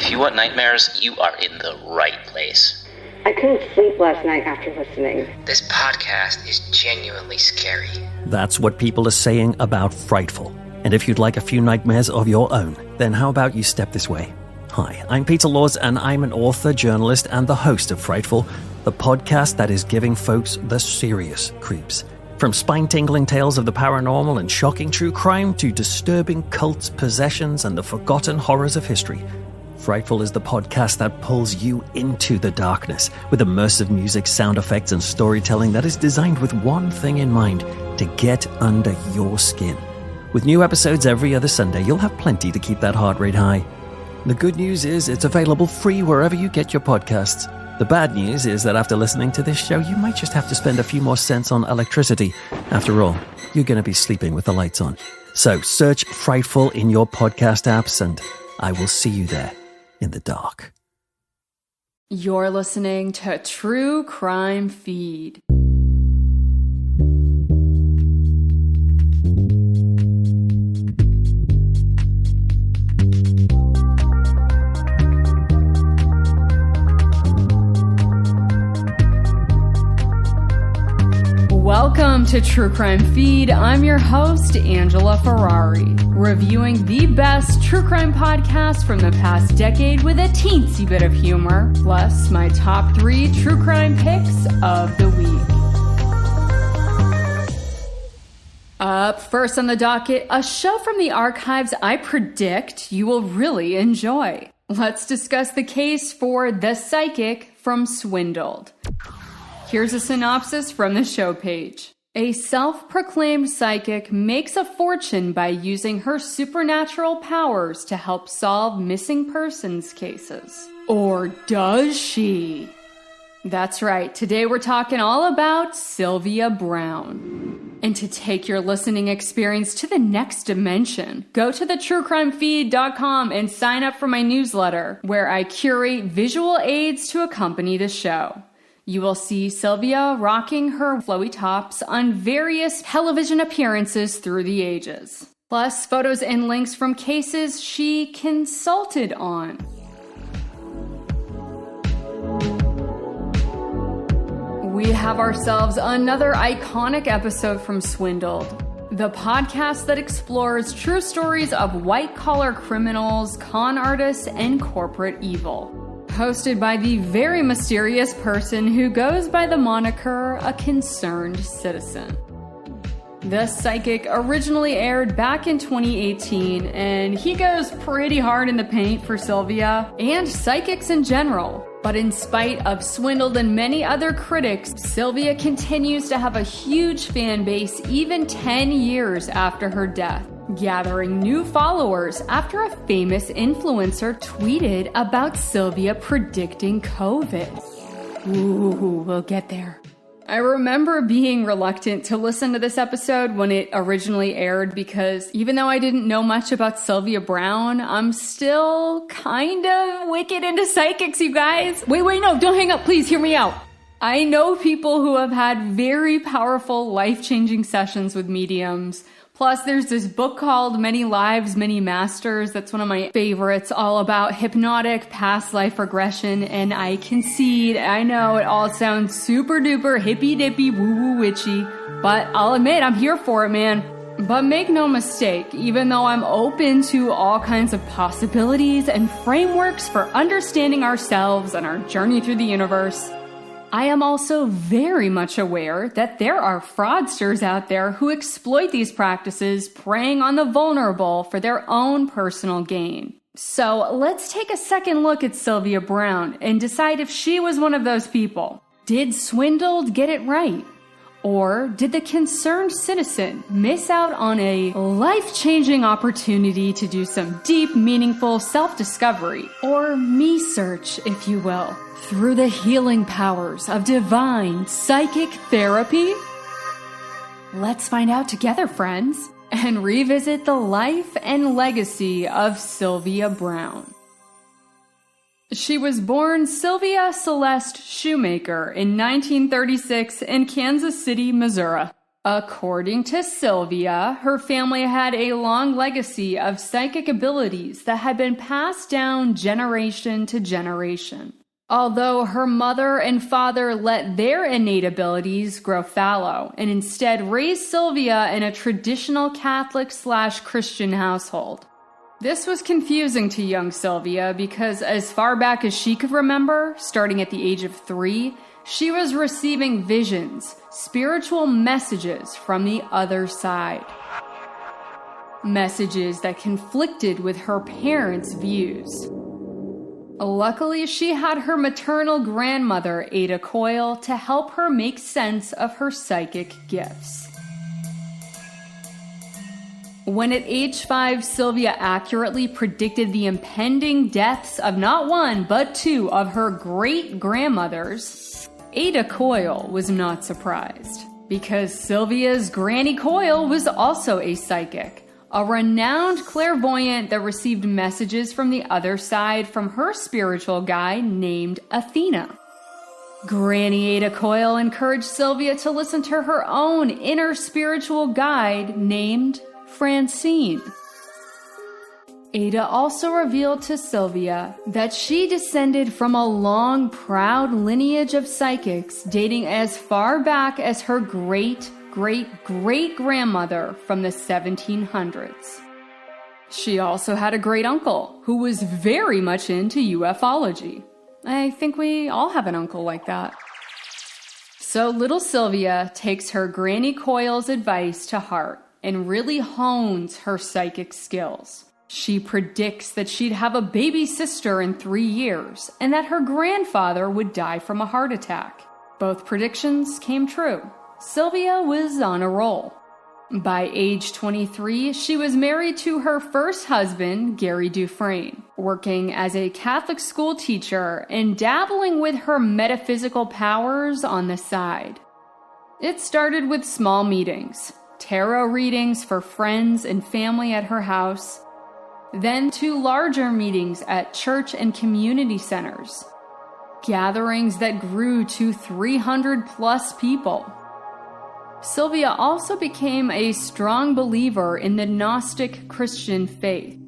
If you want nightmares, you are in the right place. I couldn't sleep last night after listening. This podcast is genuinely scary. That's what people are saying about Frightful. And if you'd like a few nightmares of your own, then how about you step this way? Hi, I'm Peter Laws, and I'm an author, journalist, and the host of Frightful, the podcast that is giving folks the serious creeps. From spine-tingling tales of the paranormal and shocking true crime to disturbing cults, possessions, and the forgotten horrors of history, Frightful is the podcast that pulls you into the darkness with immersive music, sound effects, and storytelling that is designed with one thing in mind: to get under your skin. With new episodes every other Sunday, you'll have plenty to keep that heart rate high. The good news is it's available free wherever you get your podcasts. The bad news is that after listening to this show, you might just have to spend a few more cents on electricity. After all, you're going to be sleeping with the lights on. So search Frightful in your podcast apps, and I will see you there in the dark. You're listening to True Crime Feed. Welcome to True Crime Feed. I'm your host, Angela Ferrari, reviewing the best true crime podcasts from the past decade with a teensy bit of humor, plus my top 3 true crime picks of the week. Up first on the docket, a show from the archives I predict you will really enjoy. Let's discuss the case for The Psychic from Swindled. Here's a synopsis from the show page. A self-proclaimed psychic makes a fortune by using her supernatural powers to help solve missing persons cases. Or does she? That's right, today we're talking all about Sylvia Browne. And to take your listening experience to the next dimension, go to thetruecrimefeed.com and sign up for my newsletter, where I curate visual aids to accompany the show. You will see Sylvia rocking her flowy tops on various television appearances through the ages. Plus, photos and links from cases she consulted on. We have ourselves another iconic episode from Swindled, the podcast that explores true stories of white-collar criminals, con artists, and corporate evil. Hosted by the very mysterious person who goes by the moniker A Concerned Citizen. The Psychic originally aired back in 2018, and he goes pretty hard in the paint for Sylvia and psychics in general. But in spite of Swindled and many other critics, Sylvia continues to have a huge fan base even 10 years after her death, gathering new followers after a famous influencer tweeted about Sylvia predicting COVID. Ooh, we'll get there. I remember being reluctant to listen to this episode when it originally aired because even though I didn't know much about Sylvia Browne, I'm still kind of wicked into psychics, you guys. Wait, no, don't hang up. Please hear me out. I know people who have had very powerful, life-changing sessions with mediums. Plus, there's this book called Many Lives, Many Masters. That's one of my favorites, all about hypnotic past life regression. And I concede, I know it all sounds super duper hippy dippy woo woo witchy, but I'll admit I'm here for it, man. But make no mistake, even though I'm open to all kinds of possibilities and frameworks for understanding ourselves and our journey through the universe, I am also very much aware that there are fraudsters out there who exploit these practices, preying on the vulnerable for their own personal gain. So let's take a second look at Sylvia Browne and decide if she was one of those people. Did Swindled get it right? Or did the concerned citizen miss out on a life-changing opportunity to do some deep, meaningful self-discovery, or me-search, if you will, through the healing powers of divine psychic therapy? Let's find out together, friends, and revisit the life and legacy of Sylvia Browne. She was born Sylvia Celeste Shoemaker in 1936 in Kansas City, Missouri. According to Sylvia, her family had a long legacy of psychic abilities that had been passed down generation to generation. Although her mother and father let their innate abilities grow fallow and instead raised Sylvia in a traditional Catholic/Christian household. This was confusing to young Sylvia because as far back as she could remember, starting at the age of 3, she was receiving visions, spiritual messages from the other side. Messages that conflicted with her parents' views. Luckily, she had her maternal grandmother, Ada Coyle, to help her make sense of her psychic gifts. When at age 5, Sylvia accurately predicted the impending deaths of not one, but 2 of her great-grandmothers, Ada Coyle was not surprised, because Sylvia's Granny Coyle was also a psychic. A renowned clairvoyant that received messages from the other side from her spiritual guide named Athena. Granny Ada Coyle encouraged Sylvia to listen to her own inner spiritual guide named Francine. Ada also revealed to Sylvia that she descended from a long, proud lineage of psychics dating as far back as her great-great-great-grandmother from the 1700s. She also had a great-uncle who was very much into ufology. I think we all have an uncle like that. So little Sylvia takes her Granny Coyle's advice to heart and really hones her psychic skills. She predicts that she'd have a baby sister in 3 years and that her grandfather would die from a heart attack. Both predictions came true. Sylvia was on a roll. By age 23, she was married to her first husband, Gary Dufresne, working as a Catholic school teacher and dabbling with her metaphysical powers on the side. It started with small meetings, tarot readings for friends and family at her house, then to larger meetings at church and community centers, gatherings that grew to 300+ people. Sylvia also became a strong believer in the Gnostic Christian faith.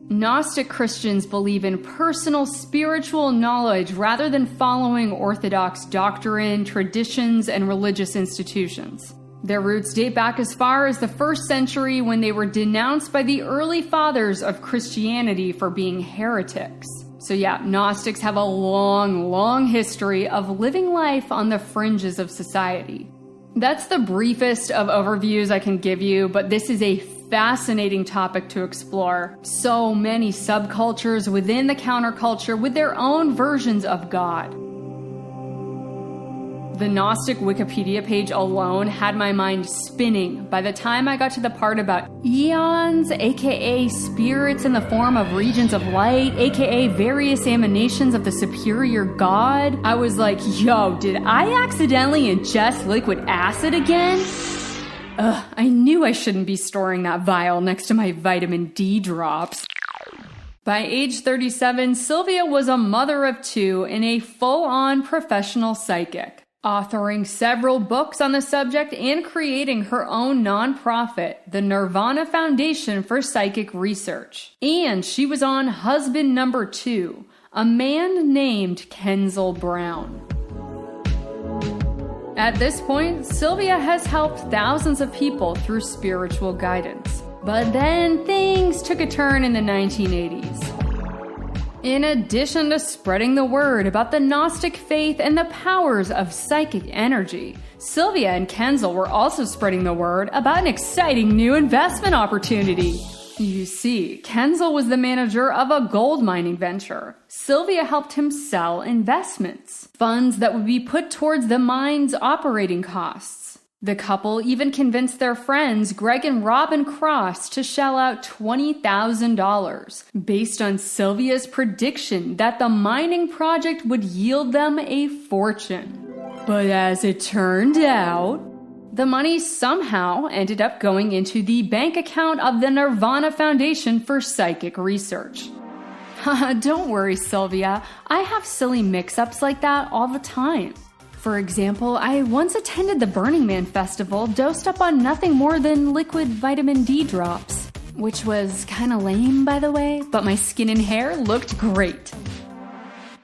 Gnostic Christians believe in personal spiritual knowledge rather than following orthodox doctrine, traditions, and religious institutions. Their roots date back as far as the 1st century when they were denounced by the early fathers of Christianity for being heretics. So yeah, Gnostics have a long history of living life on the fringes of society. That's the briefest of overviews I can give you, but this is a fascinating topic to explore. So many subcultures within the counterculture with their own versions of God. The Gnostic Wikipedia page alone had my mind spinning by the time I got to the part about eons, aka spirits in the form of regions of light, aka various emanations of the superior God. I was like, yo, did I accidentally ingest liquid acid again? I knew I shouldn't be storing that vial next to my vitamin D drops. By age 37, Sylvia was a mother of 2 and a full-on professional psychic, authoring several books on the subject and creating her own nonprofit, the Nirvana Foundation for Psychic Research. And she was on husband number 2, a man named Kensel Browne. At this point, Sylvia has helped thousands of people through spiritual guidance. But then things took a turn in the 1980s. In addition to spreading the word about the Gnostic faith and the powers of psychic energy, Sylvia and Kensel were also spreading the word about an exciting new investment opportunity. You see, Kensel was the manager of a gold mining venture. Sylvia helped him sell investments, funds that would be put towards the mine's operating costs. The couple even convinced their friends, Greg and Robin Cross, to shell out $20,000 based on Sylvia's prediction that the mining project would yield them a fortune. But as it turned out, the money somehow ended up going into the bank account of the Nirvana Foundation for Psychic Research. Don't worry, Sylvia. I have silly mix-ups like that all the time. For example, I once attended the Burning Man festival dosed up on nothing more than liquid vitamin D drops. Which was kinda lame, by the way, but my skin and hair looked great.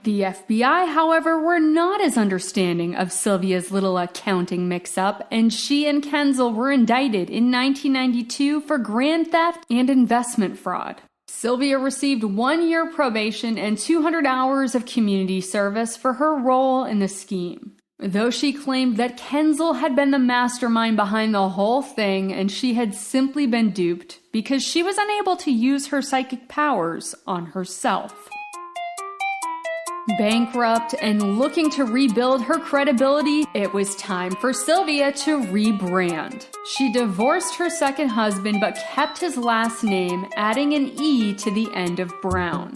The FBI, however, were not as understanding of Sylvia's little accounting mix-up, and she and Kenzel were indicted in 1992 for grand theft and investment fraud. Sylvia received 1 year probation and 200 hours of community service for her role in the scheme. Though she claimed that Kenzel had been the mastermind behind the whole thing and she had simply been duped because she was unable to use her psychic powers on herself. Bankrupt and looking to rebuild her credibility, it was time for Sylvia to rebrand. She divorced her second husband but kept his last name, adding an E to the end of Browne.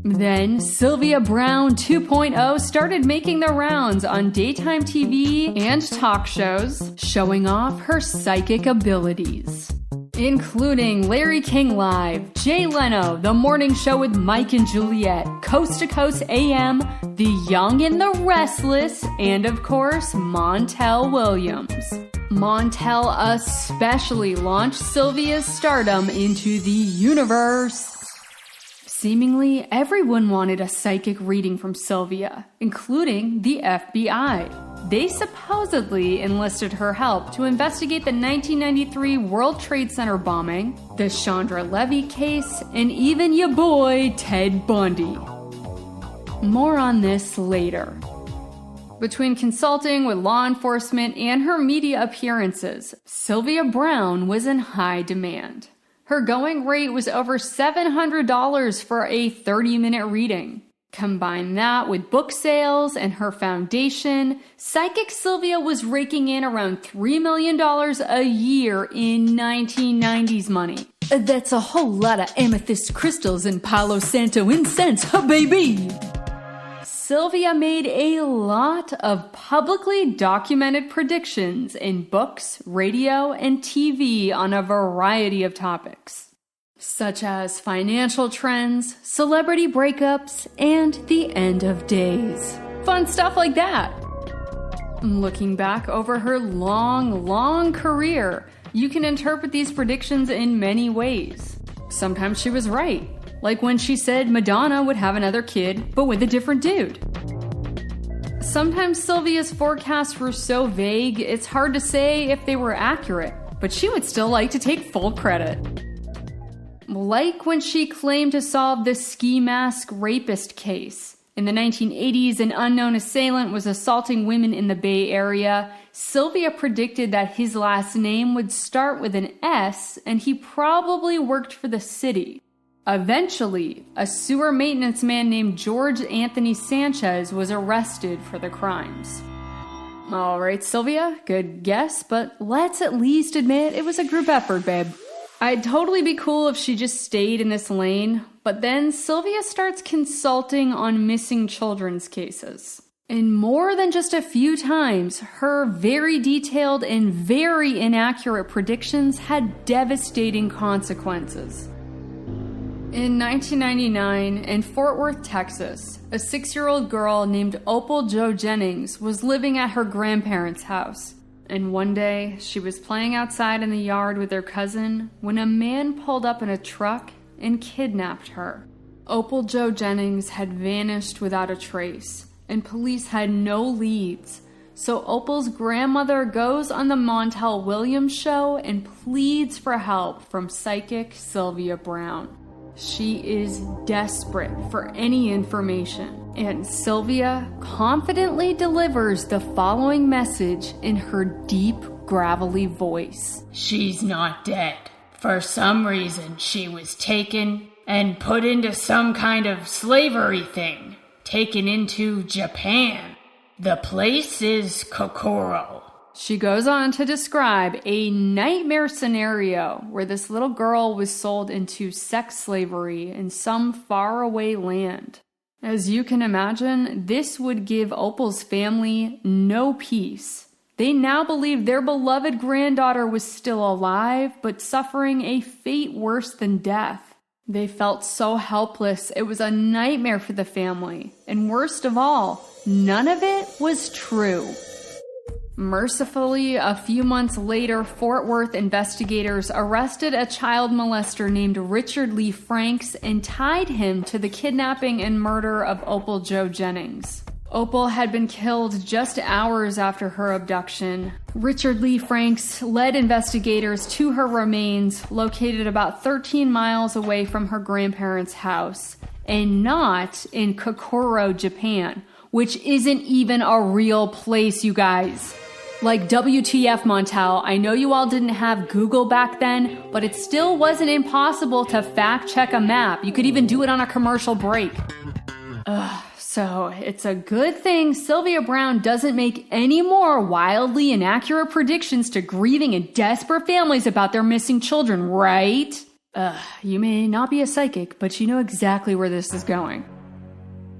Then, Sylvia Browne 2.0 started making the rounds on daytime TV and talk shows, showing off her psychic abilities. Including Larry King Live, Jay Leno, The Morning Show with Mike and Juliet, Coast to Coast AM, The Young and the Restless, and of course, Montel Williams. Montel especially launched Sylvia's stardom into the universe. Seemingly, everyone wanted a psychic reading from Sylvia, including the FBI. They supposedly enlisted her help to investigate the 1993 World Trade Center bombing, the Chandra Levy case, and even your boy, Ted Bundy. More on this later. Between consulting with law enforcement and her media appearances, Sylvia Browne was in high demand. Her going rate was over $700 for a 30-minute reading. Combine that with book sales and her foundation, Psychic Sylvia was raking in around $3 million a year in 1990s money. That's a whole lot of amethyst crystals and Palo Santo incense, baby! Sylvia made a lot of publicly documented predictions in books, radio, and TV on a variety of topics, such as financial trends, celebrity breakups, and the end of days. Fun stuff like that. Looking back over her long career, you can interpret these predictions in many ways. Sometimes she was right, like when she said Madonna would have another kid, but with a different dude. Sometimes Sylvia's forecasts were so vague, it's hard to say if they were accurate, but she would still like to take full credit. Like when she claimed to solve the ski mask rapist case. In the 1980s, an unknown assailant was assaulting women in the Bay Area. Sylvia predicted that his last name would start with an S, and he probably worked for the city. Eventually, a sewer maintenance man named George Anthony Sanchez was arrested for the crimes. Alright, Sylvia, good guess, but let's at least admit it was a group effort, babe. I'd totally be cool if she just stayed in this lane, but then Sylvia starts consulting on missing children's cases. And more than just a few times, her very detailed and very inaccurate predictions had devastating consequences. In 1999, in Fort Worth, Texas, a 6-year-old girl named Opal Jo Jennings was living at her grandparents' house. And one day, she was playing outside in the yard with her cousin when a man pulled up in a truck and kidnapped her. Opal Jo Jennings had vanished without a trace, and police had no leads. So Opal's grandmother goes on the Montel Williams show and pleads for help from psychic Sylvia Browne. She is desperate for any information, and Sylvia confidently delivers the following message in her deep, gravelly voice. She's not dead. For some reason, she was taken and put into some kind of slavery thing, taken into Japan. The place is Kokoro. She goes on to describe a nightmare scenario where this little girl was sold into sex slavery in some faraway land. As you can imagine, this would give Opal's family no peace. They now believed their beloved granddaughter was still alive, but suffering a fate worse than death. They felt so helpless. It was a nightmare for the family. And worst of all, none of it was true. Mercifully, a few months later, Fort Worth investigators arrested a child molester named Richard Lee Franks and tied him to the kidnapping and murder of Opal Jo Jennings. Opal had been killed just hours after her abduction. Richard Lee Franks led investigators to her remains, located about 13 miles away from her grandparents' house, and not in Kokoro, Japan, which isn't even a real place, you guys. Like, WTF, Montel, I know you all didn't have Google back then, but it still wasn't impossible to fact-check a map. You could even do it on a commercial break. So it's a good thing Sylvia Browne doesn't make any more wildly inaccurate predictions to grieving and desperate families about their missing children, right? You may not be a psychic, but you know exactly where this is going.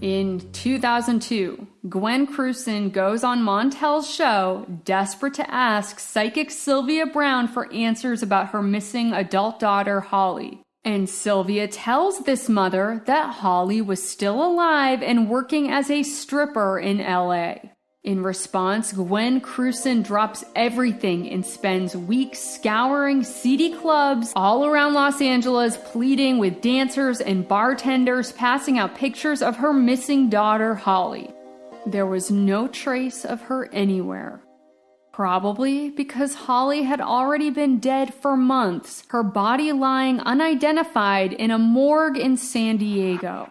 In 2002, Gwen Cruson goes on Montel's show, desperate to ask psychic Sylvia Browne for answers about her missing adult daughter, Holly. And Sylvia tells this mother that Holly was still alive and working as a stripper in LA. In response, Gwen Cruson drops everything and spends weeks scouring seedy clubs all around Los Angeles, pleading with dancers and bartenders, passing out pictures of her missing daughter, Holly. There was no trace of her anywhere. Probably because Holly had already been dead for months, her body lying unidentified in a morgue in San Diego.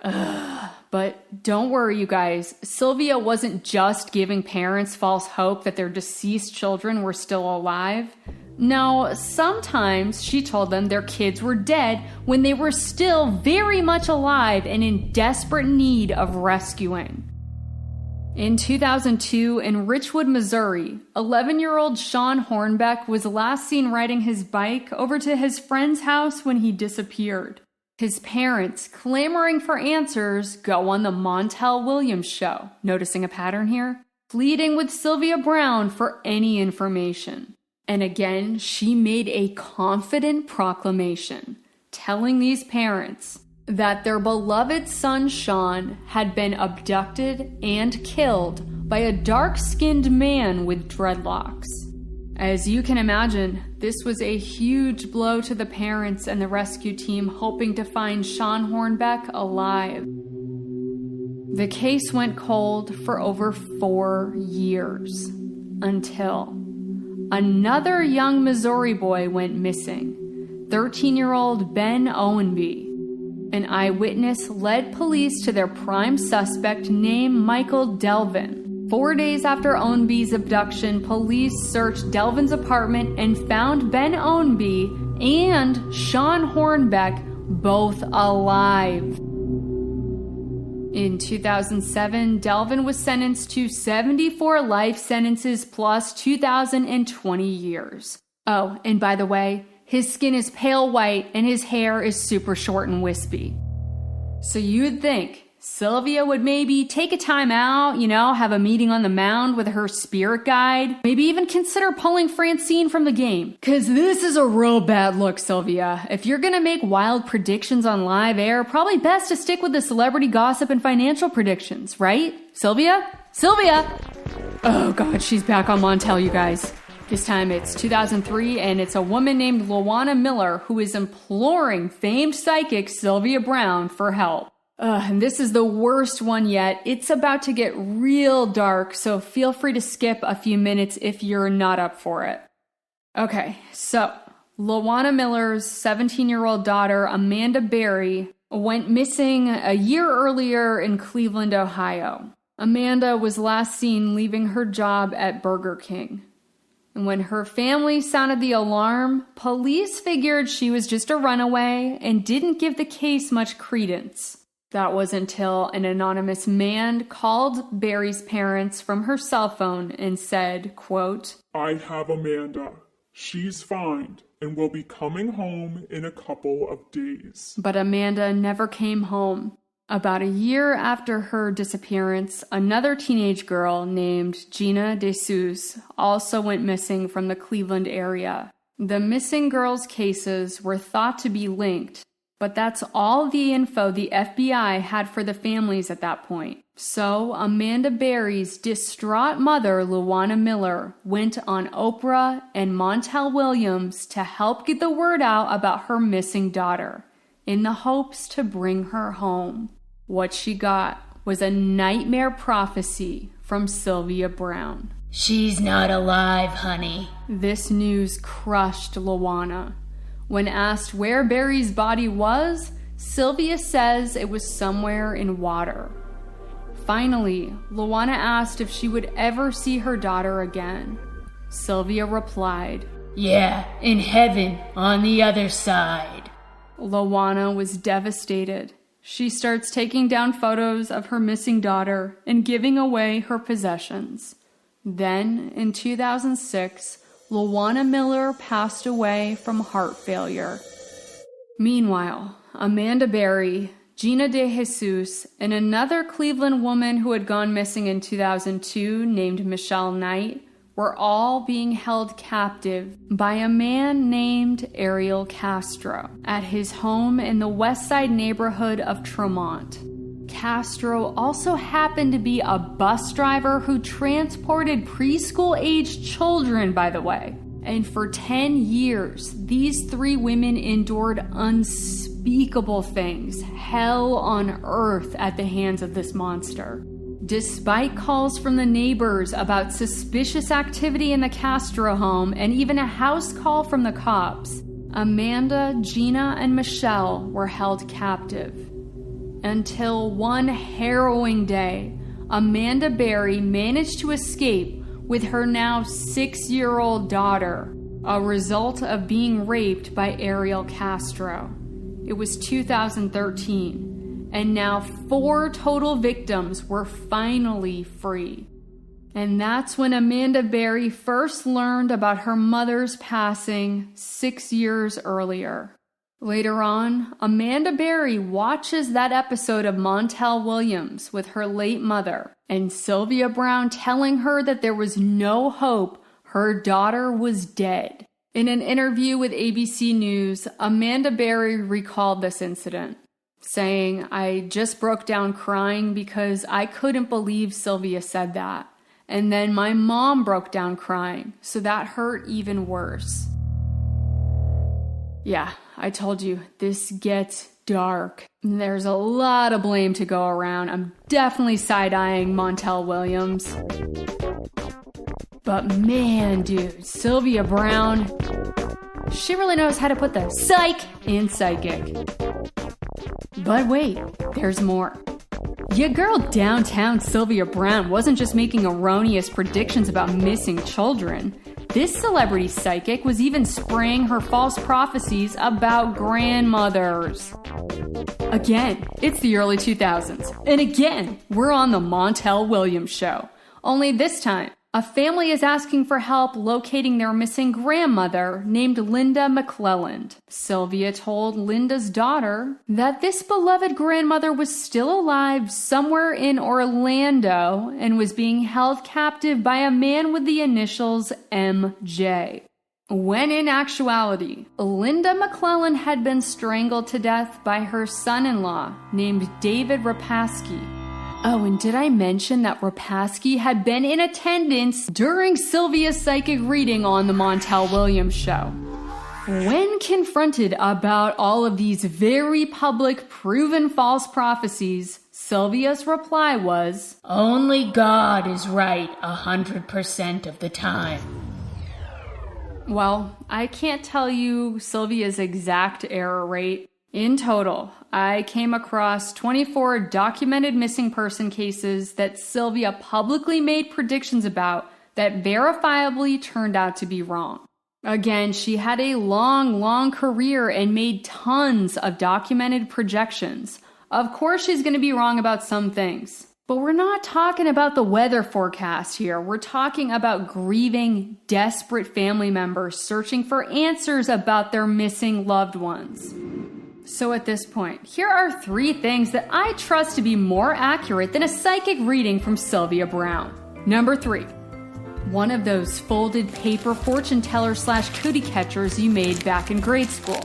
But don't worry, you guys. Sylvia wasn't just giving parents false hope that their deceased children were still alive. No, sometimes she told them their kids were dead when they were still very much alive and in desperate need of rescuing. In 2002, in Richwood, Missouri, 11-year-old Sean Hornbeck was last seen riding his bike over to his friend's house when he disappeared. His parents, clamoring for answers, go on the Montel Williams show, noticing a pattern here? Pleading with Sylvia Browne for any information. And again, she made a confident proclamation, telling these parents that their beloved son Sean had been abducted and killed by a dark-skinned man with dreadlocks. As you can imagine, this was a huge blow to the parents and the rescue team hoping to find Sean Hornbeck alive. The case went cold for over 4 years, until another young Missouri boy went missing, 13-year-old Ben Owenby. An eyewitness led police to their prime suspect named Michael Delvin. 4 days after Owenby's abduction, police searched Delvin's apartment and found Ben Owenby and Sean Hornbeck both alive. In 2007, Delvin was sentenced to 74 life sentences plus 2,020 years. Oh, and by the way, his skin is pale white and his hair is super short and wispy. So you'd think Sylvia would maybe take a time out, have a meeting on the mound with her spirit guide, maybe even consider pulling Francine from the game. Cause this is a real bad look, Sylvia. If you're gonna make wild predictions on live air, probably best to stick with the celebrity gossip and financial predictions, right? Sylvia? Sylvia! Oh god, she's back on Montel, you guys. This time it's 2003, and it's a woman named Lawana Miller who is imploring famed psychic Sylvia Browne for help. And this is the worst one yet. It's about to get real dark, so feel free to skip a few minutes if you're not up for it. Okay, so Lawana Miller's 17-year-old daughter, Amanda Berry, went missing a year earlier in Cleveland, Ohio. Amanda was last seen leaving her job at Burger King. And when her family sounded the alarm, police figured she was just a runaway and didn't give the case much credence. That was until an anonymous man called Barry's parents from her cell phone and said, quote, "I have Amanda. She's fine and will be coming home in a couple of days." But Amanda never came home. About a year after her disappearance, another teenage girl named Gina DeSuze also went missing from the Cleveland area. The missing girls' cases were thought to be linked, But that's all the info the FBI had for the families at that point. So Amanda Berry's distraught mother, Luana Miller, went on Oprah and Montel Williams to help get the word out about her missing daughter, in the hopes to bring her home. What she got was a nightmare prophecy from Sylvia Browne. She's not alive, honey. This news crushed Luana. When asked where Berry's body was, Sylvia says it was somewhere in water. Finally, Luana asked if she would ever see her daughter again. Sylvia replied, "Yeah, in heaven, on the other side." Luana was devastated. She starts taking down photos of her missing daughter and giving away her possessions. Then, in 2006, Luana Miller passed away from heart failure. Meanwhile, Amanda Berry, Gina De Jesus, and another Cleveland woman who had gone missing in 2002 named Michelle Knight were all being held captive by a man named Ariel Castro at his home in the West Side neighborhood of Tremont. Castro also happened to be a bus driver who transported preschool-aged children, by the way. And for 10 years, these three women endured unspeakable things, hell on earth at the hands of this monster. Despite calls from the neighbors about suspicious activity in the Castro home and even a house call from the cops, Amanda, Gina, and Michelle were held captive. Until one harrowing day, Amanda Berry managed to escape with her now 6-year-old daughter, a result of being raped by Ariel Castro. It was 2013, and now 4 total victims were finally free. And that's when Amanda Berry first learned about her mother's passing 6 years earlier. Later on, Amanda Berry watches that episode of Montel Williams with her late mother and Sylvia Browne telling her that there was no hope, her daughter was dead. In an interview with ABC News, Amanda Berry recalled this incident, saying, "I just broke down crying because I couldn't believe Sylvia said that. And then my mom broke down crying, so that hurt even worse." Yeah, I told you, this gets dark. There's a lot of blame to go around. I'm definitely side-eyeing Montel Williams. But man, dude, Sylvia Browne, she really knows how to put the psych in psychic. But wait, there's more. Your girl downtown Sylvia Browne wasn't just making erroneous predictions about missing children. This celebrity psychic was even spraying her false prophecies about grandmothers. Again, it's the early 2000s. And again, we're on the Montel Williams show. Only this time, a family is asking for help locating their missing grandmother named Linda McClelland. Sylvia told Linda's daughter that this beloved grandmother was still alive somewhere in Orlando and was being held captive by a man with the initials MJ. When in actuality, Linda McClelland had been strangled to death by her son-in-law named David Rapaski. Oh, and did I mention that Rapaski had been in attendance during Sylvia's psychic reading on the Montel Williams show? When confronted about all of these very public, proven false prophecies, Sylvia's reply was, "Only God is right 100% of the time." Well, I can't tell you Sylvia's exact error rate. In total, I came across 24 documented missing person cases that Sylvia publicly made predictions about that verifiably turned out to be wrong. Again, she had a long career and made tons of documented projections. Of course, she's going to be wrong about some things. But we're not talking about the weather forecast here. We're talking about grieving, desperate family members searching for answers about their missing loved ones. So at this point, here are 3 things that I trust to be more accurate than a psychic reading from Sylvia Browne. Number 3, one of those folded paper fortune teller / cootie catchers you made back in grade school.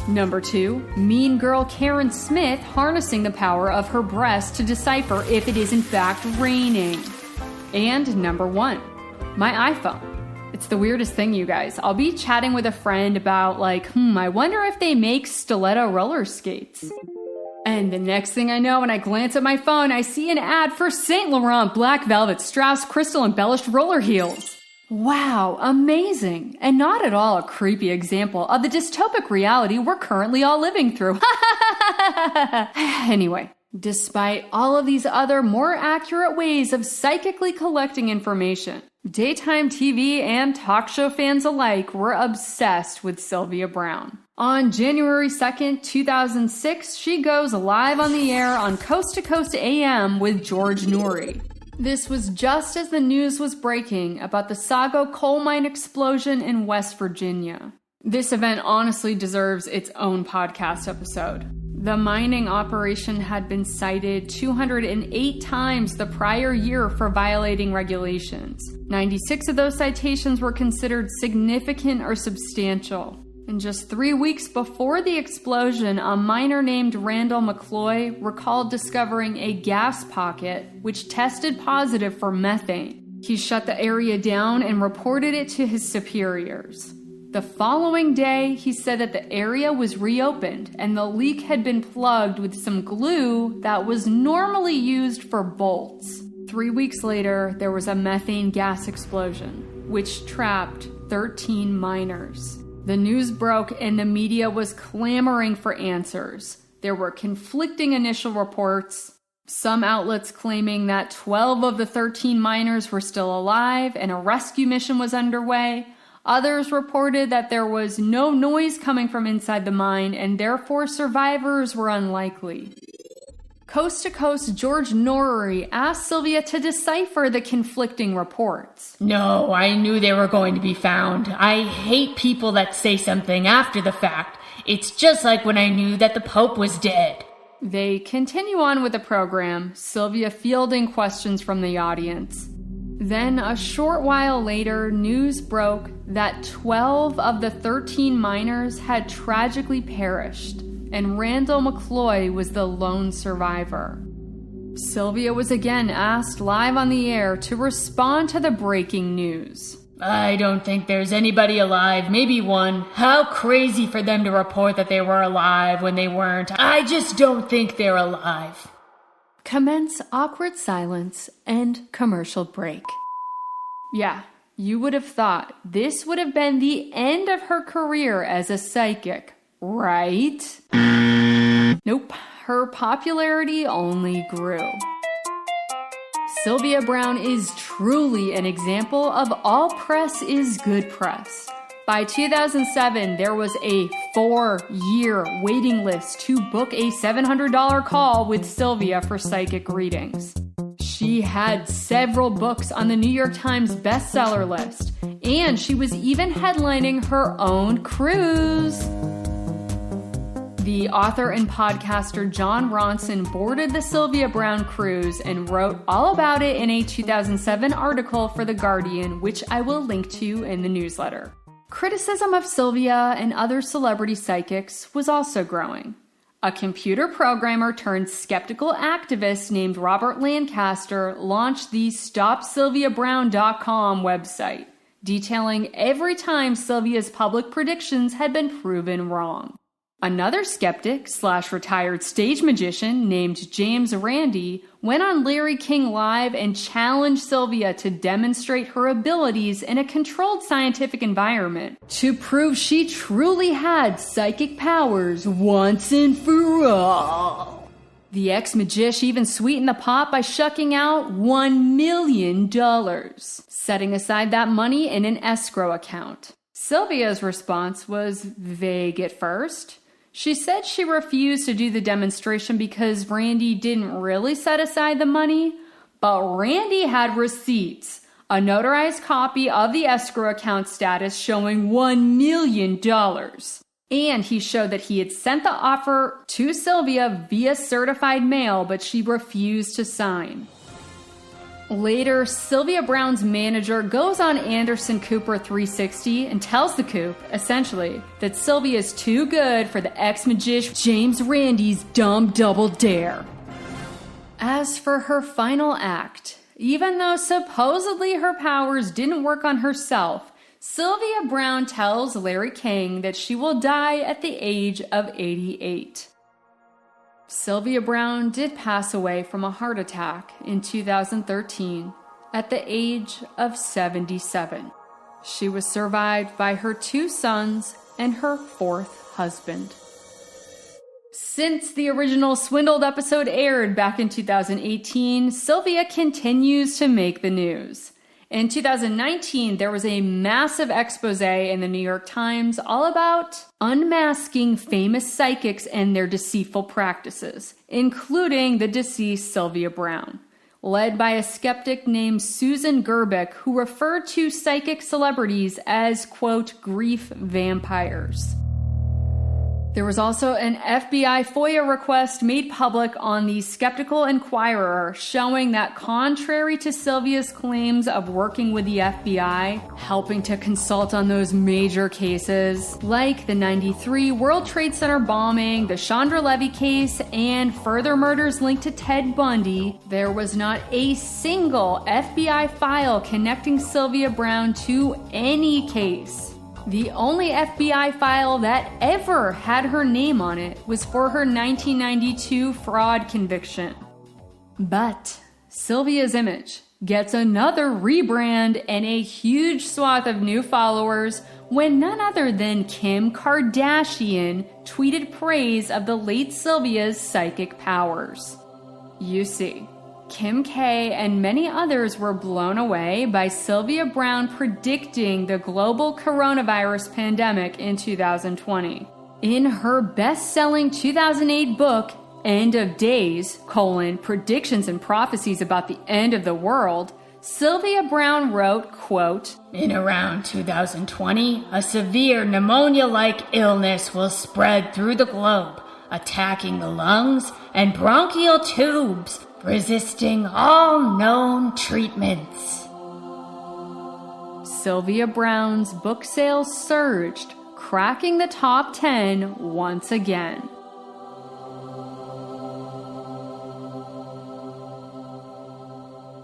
Number 2, mean girl Karen Smith harnessing the power of her breast to decipher if it is in fact raining. And number 1, my iPhone. It's the weirdest thing, you guys. I'll be chatting with a friend about I wonder if they make stiletto roller skates. And the next thing I know, when I glance at my phone, I see an ad for Saint Laurent Black Velvet Strauss Crystal Embellished Roller Heels. Wow, amazing. And not at all a creepy example of the dystopic reality we're currently all living through. Anyway, despite all of these other more accurate ways of psychically collecting information, daytime TV and talk show fans alike were obsessed with Sylvia Browne. On January 2nd, 2006, she goes live on the air on Coast to Coast AM with George Noory. This was just as the news was breaking about the Sago coal mine explosion in West Virginia. This event honestly deserves its own podcast episode. The mining operation had been cited 208 times the prior year for violating regulations. 96 of those citations were considered significant or substantial. And just 3 weeks before the explosion, a miner named Randall McCloy recalled discovering a gas pocket which tested positive for methane. He shut the area down and reported it to his superiors. The following day, he said that the area was reopened and the leak had been plugged with some glue that was normally used for bolts. 3 weeks later, there was a methane gas explosion, which trapped 13 miners. The news broke and the media was clamoring for answers. There were conflicting initial reports, some outlets claiming that 12 of the 13 miners were still alive and a rescue mission was underway. Others reported that there was no noise coming from inside the mine and therefore survivors were unlikely. Coast to Coast George Noory asked Sylvia to decipher the conflicting reports. No, I knew they were going to be found. I hate people that say something after the fact. It's just like when I knew that the Pope was dead. They continue on with the program, Sylvia fielding questions from the audience. Then, a short while later, news broke that 12 of the 13 miners had tragically perished, and Randall McCloy was the lone survivor. Sylvia was again asked live on the air to respond to the breaking news. I don't think there's anybody alive, maybe one. How crazy for them to report that they were alive when they weren't. I just don't think they're alive. Commence awkward silence and commercial break. Yeah, you would have thought this would have been the end of her career as a psychic, right? Nope, her popularity only grew. Sylvia Browne is truly an example of all press is good press. By 2007, there was a 4-year waiting list to book a $700 call with Sylvia for psychic readings. She had several books on the New York Times bestseller list, and she was even headlining her own cruise. The author and podcaster John Ronson boarded the Sylvia Browne cruise and wrote all about it in a 2007 article for The Guardian, which I will link to in the newsletter. Criticism of Sylvia and other celebrity psychics was also growing. A computer programmer turned skeptical activist named Robert Lancaster launched the StopSylviaBrowne.com website, detailing every time Sylvia's public predictions had been proven wrong. Another skeptic/retired stage magician named James Randi went on Larry King Live and challenged Sylvia to demonstrate her abilities in a controlled scientific environment to prove she truly had psychic powers once and for all. The ex-magician even sweetened the pot by shucking out $1 million, setting aside that money in an escrow account. Sylvia's response was vague at first. She said she refused to do the demonstration because Randy didn't really set aside the money, but Randy had receipts, a notarized copy of the escrow account status showing $1 million. And he showed that he had sent the offer to Sylvia via certified mail, but she refused to sign. Later, Sylvia Browne's manager goes on Anderson Cooper 360 and tells the Coop, essentially, that Sylvia is too good for the ex-magician James Randi's dumb double dare. As for her final act, even though supposedly her powers didn't work on herself, Sylvia Browne tells Larry King that she will die at the age of 88. Sylvia Browne did pass away from a heart attack in 2013 at the age of 77. She was survived by her 2 sons and her 4th husband. Since the original Swindled episode aired back in 2018, Sylvia continues to make the news. In 2019, there was a massive expose in the New York Times all about unmasking famous psychics and their deceitful practices, including the deceased Sylvia Browne, led by a skeptic named Susan Gerbic, who referred to psychic celebrities as, quote, grief vampires. There was also an FBI FOIA request made public on the Skeptical Inquirer showing that contrary to Sylvia's claims of working with the FBI, helping to consult on those major cases, like the 93 World Trade Center bombing, the Chandra Levy case, and further murders linked to Ted Bundy, there was not a single FBI file connecting Sylvia Browne to any case. The only FBI file that ever had her name on it was for her 1992 fraud conviction. But Sylvia's image gets another rebrand and a huge swath of new followers when none other than Kim Kardashian tweeted praise of the late Sylvia's psychic powers. You see, Kim K and many others were blown away by Sylvia Browne predicting the global coronavirus pandemic in 2020. In her best-selling 2008 book, End of Days, Predictions and Prophecies about the End of the World, Sylvia Browne wrote, quote, "In around 2020, a severe pneumonia-like illness will spread through the globe, attacking the lungs and bronchial tubes, resisting all known treatments." Sylvia Browne's book sales surged, cracking the top 10 once again.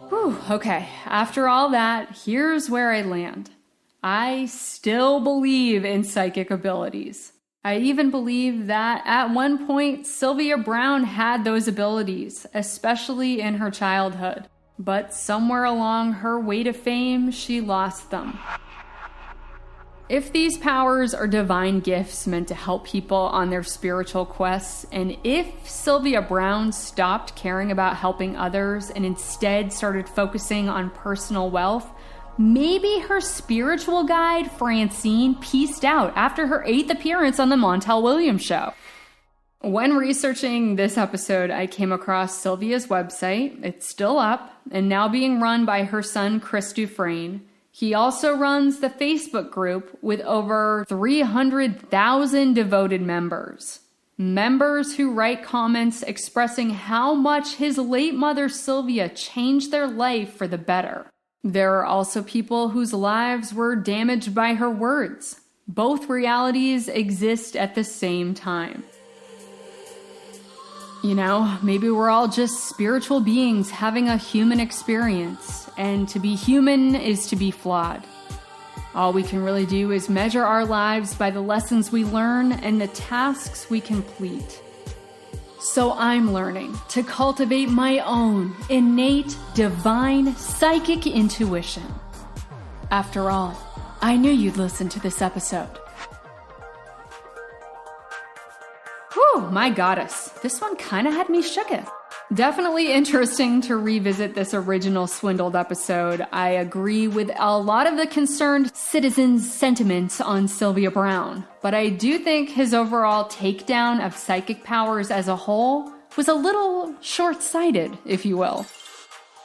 Whew, okay, after all that, here's where I land. I still believe in psychic abilities. I even believe that at one point Sylvia Browne had those abilities, especially in her childhood. But somewhere along her way to fame, she lost them. If these powers are divine gifts meant to help people on their spiritual quests, and if Sylvia Browne stopped caring about helping others and instead started focusing on personal wealth, maybe her spiritual guide, Francine, peaced out after her 8th appearance on the Montel Williams show. When researching this episode, I came across Sylvia's website. It's still up and now being run by her son, Chris Dufresne. He also runs the Facebook group with over 300,000 devoted members. Members who write comments expressing how much his late mother, Sylvia, changed their life for the better. There are also people whose lives were damaged by her words. Both realities exist at the same time. You know, maybe we're all just spiritual beings having a human experience, and to be human is to be flawed. All we can really do is measure our lives by the lessons we learn and the tasks we complete. So I'm learning to cultivate my own innate, divine, psychic intuition. After all, I knew you'd listen to this episode. Whew, my goddess, this one kind of had me shooketh. Definitely interesting to revisit this original Swindled episode. I agree with a lot of the concerned citizens' sentiments on Sylvia Browne, but I do think his overall takedown of psychic powers as a whole was a little short-sighted, if you will.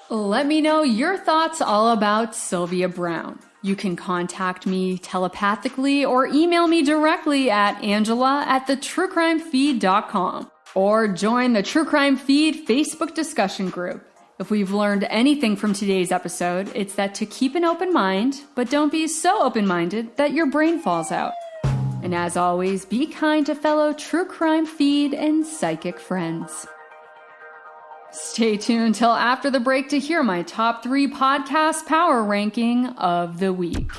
Let me know your thoughts all about Sylvia Browne. You can contact me telepathically or email me directly at angela@thetruecrimefeed.com. Or join the True Crime Feed Facebook discussion group. If we've learned anything from today's episode, it's that to keep an open mind, but don't be so open-minded that your brain falls out. And as always, be kind to fellow true crime feed and psychic friends. Stay tuned till after the break to hear my top 3 podcast power ranking of the week.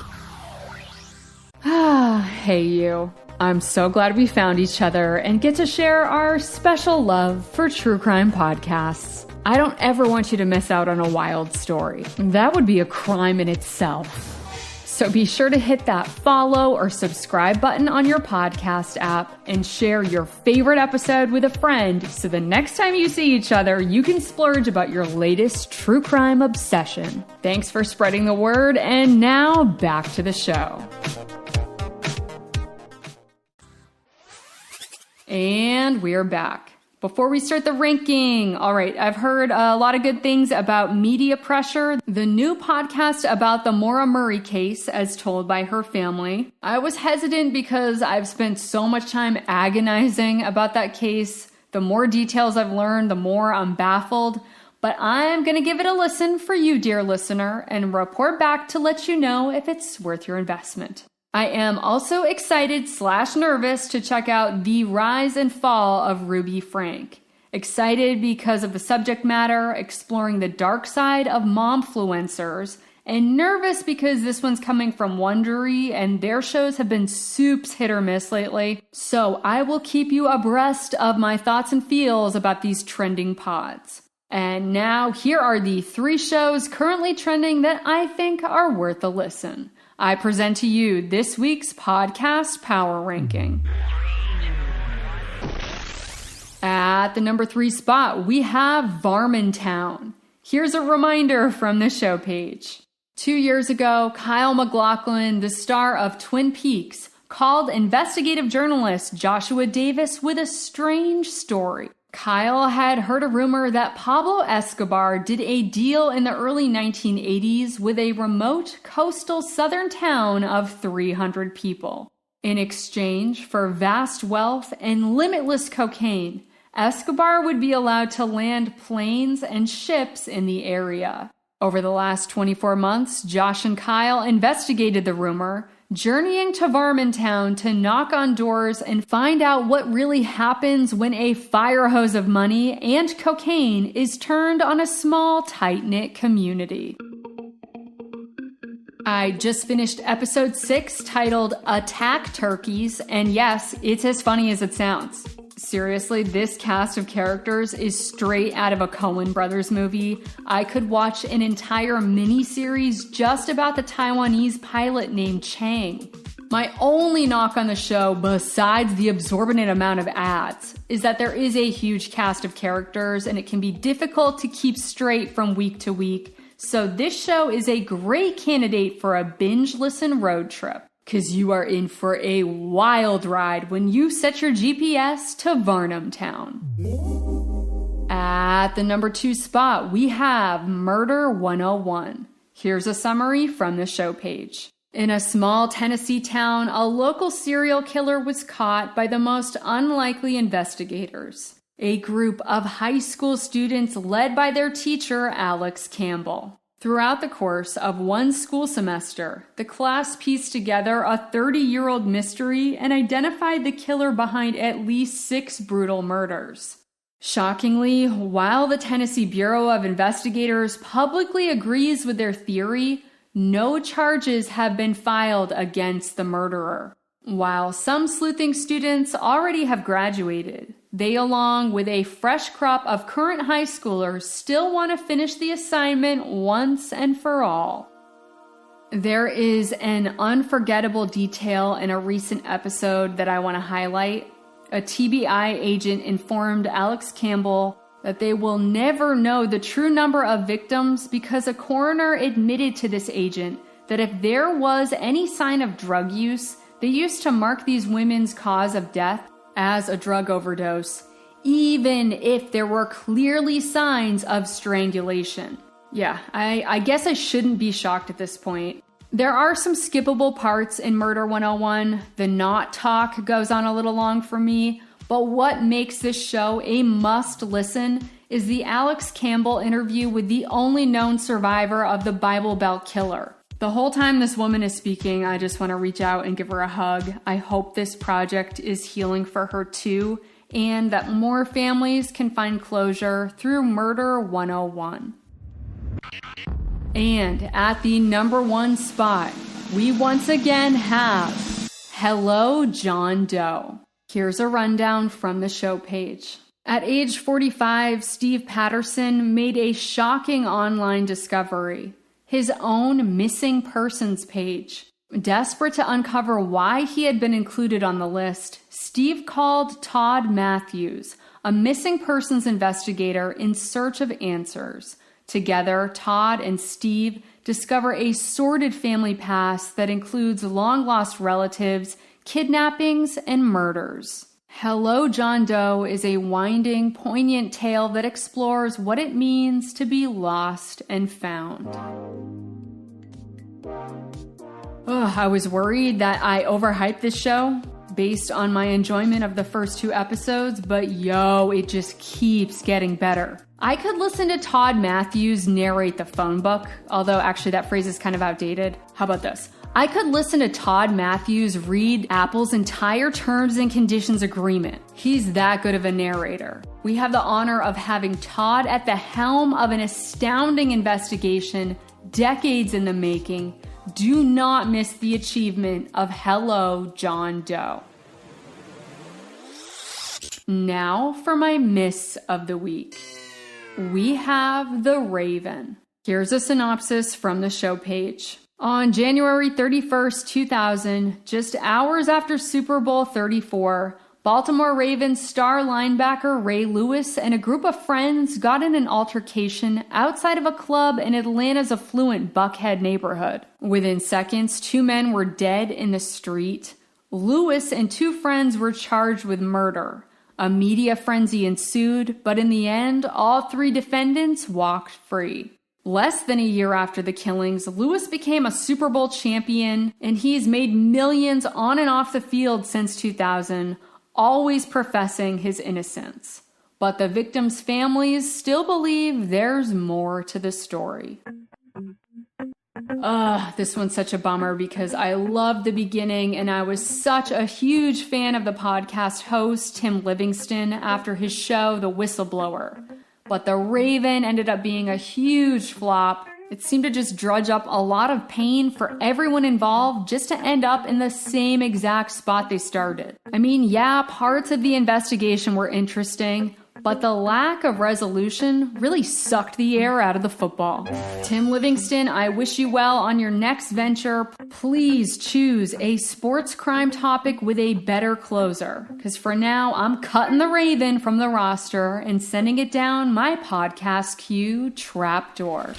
Hey you. I'm so glad we found each other and get to share our special love for true crime podcasts. I don't ever want you to miss out on a wild story. That would be a crime in itself. So be sure to hit that follow or subscribe button on your podcast app and share your favorite episode with a friend so the next time you see each other, you can splurge about your latest true crime obsession. Thanks for spreading the word, and now back to the show. And we're back. Before we start the ranking, all right, I've heard a lot of good things about Media Pressure, the new podcast about the Maura Murray case as told by her family. I was hesitant because I've spent so much time agonizing about that case. The more details I've learned, the more I'm baffled. But I'm going to give it a listen for you, dear listener, and report back to let you know if it's worth your investment. I am also excited/nervous to check out The Rise and Fall of Ruby Frank. Excited because of the subject matter, exploring the dark side of momfluencers, and nervous because this one's coming from Wondery and their shows have been soups hit or miss lately. So I will keep you abreast of my thoughts and feels about these trending pods. And now here are the 3 shows currently trending that I think are worth a listen. I present to you this week's podcast power ranking. At the number 3 spot, we have Varmintown. Here's a reminder from the show page. 2 years ago, Kyle MacLachlan, the star of Twin Peaks, called investigative journalist Joshua Davis with a strange story. Kyle had heard a rumor that Pablo Escobar did a deal in the early 1980s with a remote coastal southern town of 300 people. In exchange for vast wealth and limitless cocaine, Escobar would be allowed to land planes and ships in the area. Over the last 24 months, Josh and Kyle investigated the rumor, journeying to Varmintown to knock on doors and find out what really happens when a fire hose of money and cocaine is turned on a small, tight-knit community. I just finished episode 6 titled Attack Turkeys, and yes, it's as funny as it sounds. Seriously, this cast of characters is straight out of a Coen Brothers movie. I could watch an entire mini-series just about the Taiwanese pilot named Chang. My only knock on the show, besides the absorbent amount of ads, is that there is a huge cast of characters and it can be difficult to keep straight from week to week. So this show is a great candidate for a binge listen road trip. Because you are in for a wild ride when you set your GPS to Varmintown. At the number 2 spot, we have Murder 101. Here's a summary from the show page. In a small Tennessee town, a local serial killer was caught by the most unlikely investigators. A group of high school students led by their teacher, Alex Campbell. Throughout the course of one school semester, the class pieced together a 30-year-old mystery and identified the killer behind at least 6 brutal murders. Shockingly, while the Tennessee Bureau of Investigators publicly agrees with their theory, no charges have been filed against the murderer. While some sleuthing students already have graduated, they, along with a fresh crop of current high schoolers, still want to finish the assignment once and for all. There is an unforgettable detail in a recent episode that I want to highlight. A TBI agent informed Alex Campbell that they will never know the true number of victims because a coroner admitted to this agent that if there was any sign of drug use, they used to mark these women's cause of death as a drug overdose, even if there were clearly signs of strangulation. Yeah, I guess I shouldn't be shocked at this point. There are some skippable parts in Murder 101. The not talk goes on a little long for me, but what makes this show a must listen is the Alex Campbell interview with the only known survivor of the Bible Belt killer. The whole time this woman is speaking, I just want to reach out and give her a hug. I hope this project is healing for her too, and that more families can find closure through Murder 101. And at the number 1 spot, we once again have Hello, John Doe. Here's a rundown from the show page. At age 45, Steve Patterson made a shocking online discovery. His own missing persons page. Desperate to uncover why he had been included on the list, Steve called Todd Matthews, a missing persons investigator in search of answers. Together, Todd and Steve discover a sordid family past that includes long-lost relatives, kidnappings, and murders. Hello, John Doe is a winding, poignant tale that explores what it means to be lost and found. I was worried that I overhyped this show based on my enjoyment of the first 2 episodes, but it just keeps getting better. I could listen to Todd Matthews narrate the phone book, although actually that phrase is kind of outdated. How about this? I could listen to Todd Matthews read Apple's entire terms and conditions agreement. He's that good of a narrator. We have the honor of having Todd at the helm of an astounding investigation, decades in the making. Do not miss the achievement of Hello, John Doe. Now for my miss of the week. We have The Raven. Here's a synopsis from the show page. On January 31st, 2000, just hours after Super Bowl 34, Baltimore Ravens star linebacker Ray Lewis and a group of friends got in an altercation outside of a club in Atlanta's affluent Buckhead neighborhood. Within seconds, 2 men were dead in the street. Lewis and 2 friends were charged with murder. A media frenzy ensued, but in the end, all 3 defendants walked free. Less than a year after the killings, Lewis became a Super Bowl champion, and he's made millions on and off the field since 2000, always professing his innocence. But the victims' families still believe there's more to the story. This one's such a bummer because I loved the beginning and I was such a huge fan of the podcast host, Tim Livingston, after his show, The Whistleblower. But The Raven ended up being a huge flop. It seemed to just drudge up a lot of pain for everyone involved just to end up in the same exact spot they started. I mean, yeah, parts of the investigation were interesting, but the lack of resolution really sucked the air out of the football. Tim Livingston, I wish you well on your next venture. Please choose a sports crime topic with a better closer, because for now, I'm cutting the Raven from the roster and sending it down my podcast queue trapdoor.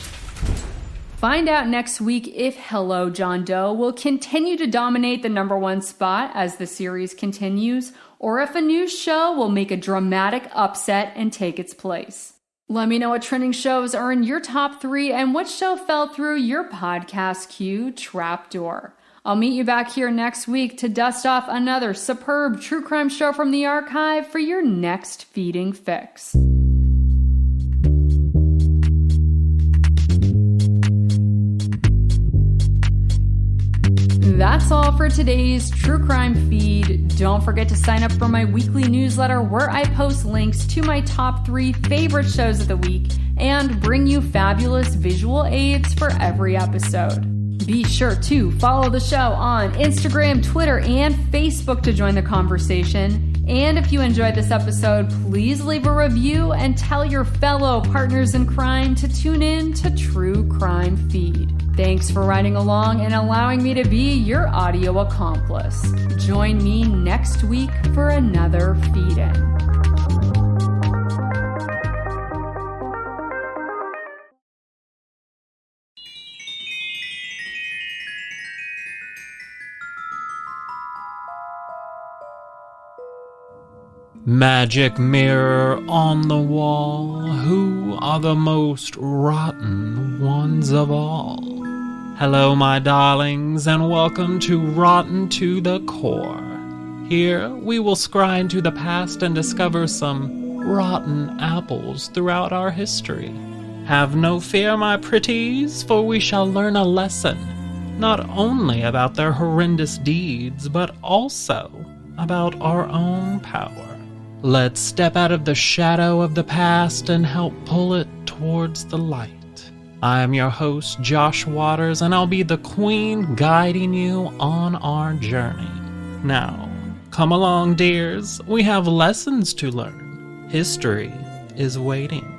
Find out next week if Hello, John Doe will continue to dominate the number 1 spot as the series continues, or if a new show will make a dramatic upset and take its place. Let me know what trending shows are in your top 3 and what show fell through your podcast queue trapdoor. I'll meet you back here next week to dust off another superb true crime show from the archive for your next feeding fix. That's all for today's True Crime feed. Don't forget to sign up for my weekly newsletter where I post links to my top 3 favorite shows of the week and bring you fabulous visual aids for every episode. Be sure to follow the show on Instagram, Twitter, and Facebook to join the conversation. And if you enjoyed this episode, please leave a review and tell your fellow partners in crime to tune in to True Crime Feed. Thanks for riding along and allowing me to be your audio accomplice. Join me next week for another feed-in. Magic mirror on the wall, who are the most rotten ones of all? Hello, my darlings, and welcome to Rotten to the Core. Here, we will scry into the past and discover some rotten apples throughout our history. Have no fear, my pretties, for we shall learn a lesson, not only about their horrendous deeds, but also about our own power. Let's step out of the shadow of the past and help pull it towards the light. I am your host, Josh Waters, and I'll be the queen guiding you on our journey. Now, come along, dears. We have lessons to learn. History is waiting.